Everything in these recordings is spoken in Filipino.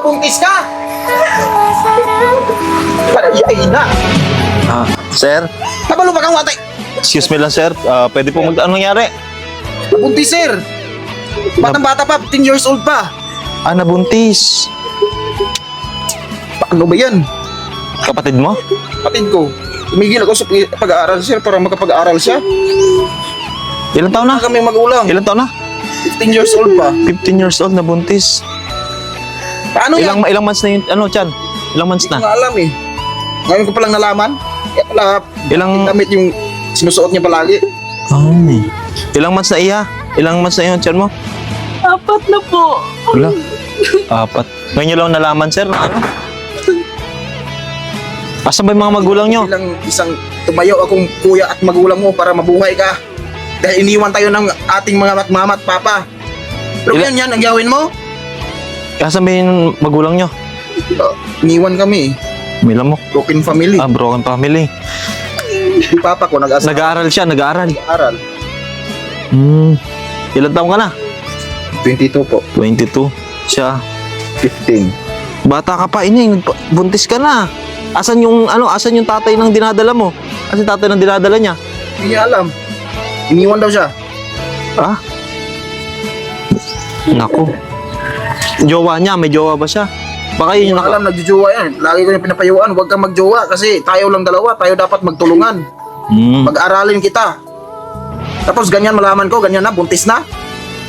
buntis ka! Ay na! Sir? Kabalo ba kang watay? Excuse me lang, sir. Pwede po anong nangyari? Buntis, sir! Batang-bata pa, 15 years old pa. Nabuntis. Paano ba yan? Kapatid mo? Kapatid ko. Tumigil ako sa pag-aaral, sir, para makapag-aaral siya. Ilang taon na? Kami magulang. Ilang taon na? 15 years old pa. 15 years old, nabuntis. Paano yan? Ilang months na yun? Chan? Ilang months Hindi ko na? nga alam eh. Ngayon ko palang nalaman. Kaya pala, Ilang- damit yung sinusuot niya palagi. Ilang months na iya? Ilang months na yun, Chan mo? 4 na po. Wala. 4. Ngayon nyo lang nalaman, sir, na ano? Asan ba yung mga magulang nyo? Bilang isang tumayo akong kuya at magulang mo para mabuhay ka. Dahil iniwan tayo ng ating mga mama at papa. Pero yan, ang gawin mo? Asan ba yung magulang nyo? Iniwan kami. Mila mo? Broken family. Broken family. Si papa ko nag-asawa. Nag-aaral siya, nag-aaral. Nag-aaral. Ilang taon ka na? 22 po. 22. Siya. 15. Bata ka pa, buntis ka na. Asan yung tatay ng dinadala mo? Asan yung tatay ng dinadala niya? Hindi niya alam. Iniwan daw siya. Naku. Jowa niya, may jowa ba siya? Baka Hindi yun yung niya alam, nagjojowa yan. Lagi ko yung pinapayuan, huwag kang magjowa kasi tayo lang dalawa, tayo dapat magtulungan. Mag-aralin kita. Tapos ganyan malaman ko, ganyan na, buntis na.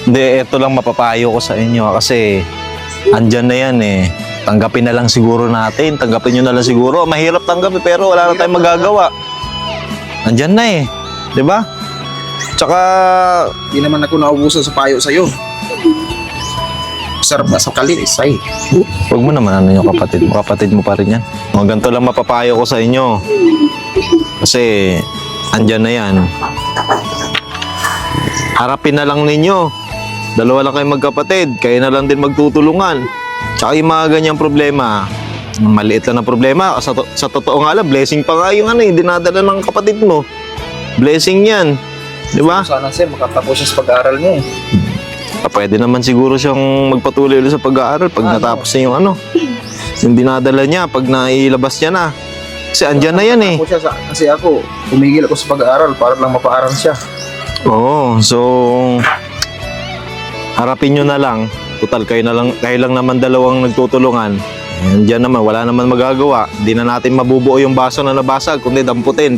Hindi, ito lang mapapayo ko sa inyo kasi andyan na yan eh. Tanggapin na lang siguro natin. Tanggapin nyo na lang siguro. Mahirap tanggapin pero wala na tayong magagawa. Andyan na eh. Diba? Tsaka, Hindi naman ako naubusan sa payo sa'yo. Sarap na sa kalisay. huwag mo naman ano yung kapatid mo. Kapatid mo pa rin yan. Mga ganito lang mapapayo ko sa inyo. Kasi, andyan na yan. Harapin na lang ninyo. Dalawa lang kayo magkapatid. Kayo na lang din magtutulungan. Tsaka yung mga ganyang problema, maliit lang na problema. Sa totoo nga lang, blessing pa nga yung dinadala ng kapatid mo. Blessing yan. Di ba? Sana sir, makatapos siya sa pag-aaral niya. Pwede naman siguro siyang magpatuloy ulit sa pag-aaral pag natapos niya yung dinadala niya, pag nailabas niya na. Kasi andyan na yan eh. Kasi ako, tumigil ako sa pag-aaral para lang mapaaral siya. Oo, so harapin nyo na lang. Total, kayo lang naman dalawang nagtutulungan. Diyan naman, wala naman magagawa. Hindi na natin mabubuo yung baso na nabasag, kundi damputin,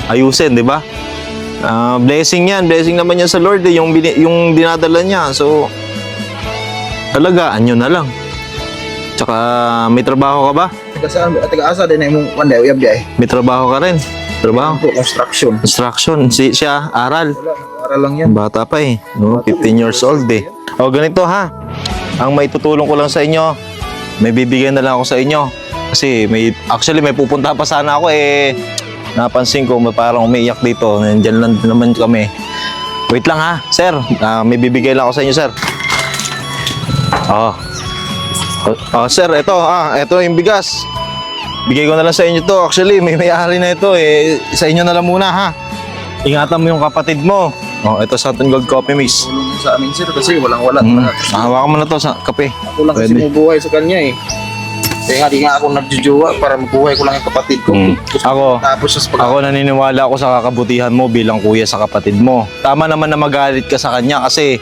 ayusin, di ba? Blessing yan, blessing naman yan sa Lord, yung dinadala niya. So, talagaan nyo na lang. Tsaka, may trabaho ka ba? Taga-asa din na yung one day, uyab di ay. May trabaho ka rin? Trabaho? Construction. Instruction. Siya, aral. Wala, aral lang yan. Bata pa eh. No? 15 years old eh. O ganito ha. Ang maitutulong ko lang sa inyo, may bibigyan na lang ako sa inyo. Kasi may pupunta pa sana ako eh. Napansin ko parang umiiyak dito. Nandiyan lang naman kami. Wait lang ha, sir. May bibigay lang ako sa inyo, sir. Sir, ito yung bigas. Bigay ko na lang sa inyo to. Actually, may may-ari na ito eh. Sa inyo na lang muna ha. Ingatan mo yung kapatid mo. Ito Santon Gold Coffee Mix. Tulong yun sa amin sir kasi walang-wala. Hawakan mo na to sa kape. Ako lang kasi mabuhay sa kanya eh. Kaya di nga ako nagjujuwa para mabuhay ko lang yung kapatid ko. Tapos siya sa Ako naniniwala ako sa kakabutihan mo bilang kuya sa kapatid mo. Tama naman na magalit ka sa kanya kasi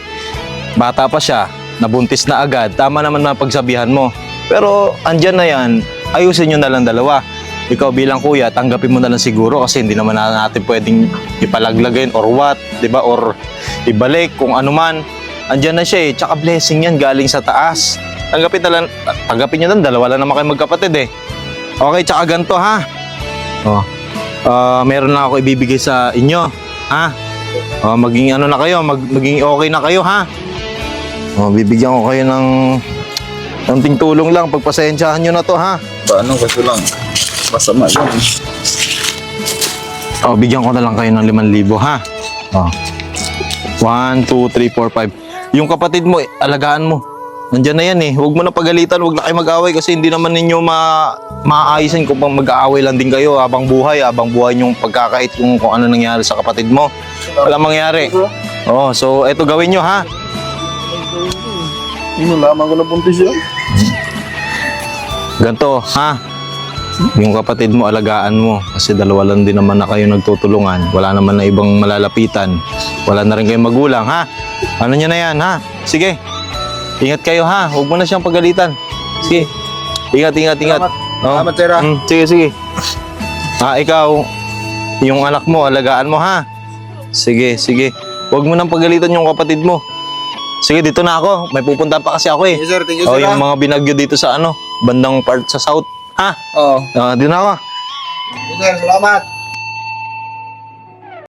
bata pa siya, nabuntis na agad. Tama naman na pagsabihan mo. Pero andyan na yan, ayusin nyo na lang dalawa. Ikaw bilang kuya, tanggapin mo na lang siguro kasi hindi naman natin pwedeng ipalaglagin or what, di ba? Or ibalik kung ano man. Andyan na siya eh. Tsaka blessing yan galing sa taas. Tanggapin nyo lang, dalawa lang naman kayo magkapatid eh. Okay, tsaka ganito ha. Meron lang ako ibibigay sa inyo. Ha? Maging ano na kayo, maging okay na kayo ha. Bibigyan ko kayo ng konting tulong lang. Pagpasensyahan nyo na to ha. Paano kasi lang? Masama yun. Bigyan ko na lang kayo ng 5,000 ha. 1, 2, 3, 4, 5. Yung kapatid mo, alagaan mo. Nandiyan na yan eh. Huwag mo na pagalitan, huwag na kayo mag-away kasi hindi naman ninyo maaayisin kung mag-aaway lang din kayo habang buhay yung pagkakait kung ano nangyari sa kapatid mo. Walang mangyari. So eto gawin nyo ha. Hindi lamang ko na buntis yun. Ganto, ha? Yung kapatid mo, alagaan mo. Kasi dalawa lang din naman na kayo nagtutulungan. Wala naman na ibang malalapitan. Wala na rin kayong magulang, ha? Ano nyo na yan, ha? Sige. Ingat kayo, ha? Huwag mo na siyang pagalitan. Sige. Ingat. Salamat. Oh. Salamat, sir, ha? Sige. Ikaw, yung anak mo, alagaan mo, ha? Sige. Huwag mo nang pagalitan yung kapatid mo. Sige, dito na ako. May pupunta pa kasi ako, eh. Thank you, sir. Thank you, Oh, sir, yung ha? mga binagyo dito sa bandang part sa south. Ha? Oo. Dito na ako. Thank you, sir. Salamat.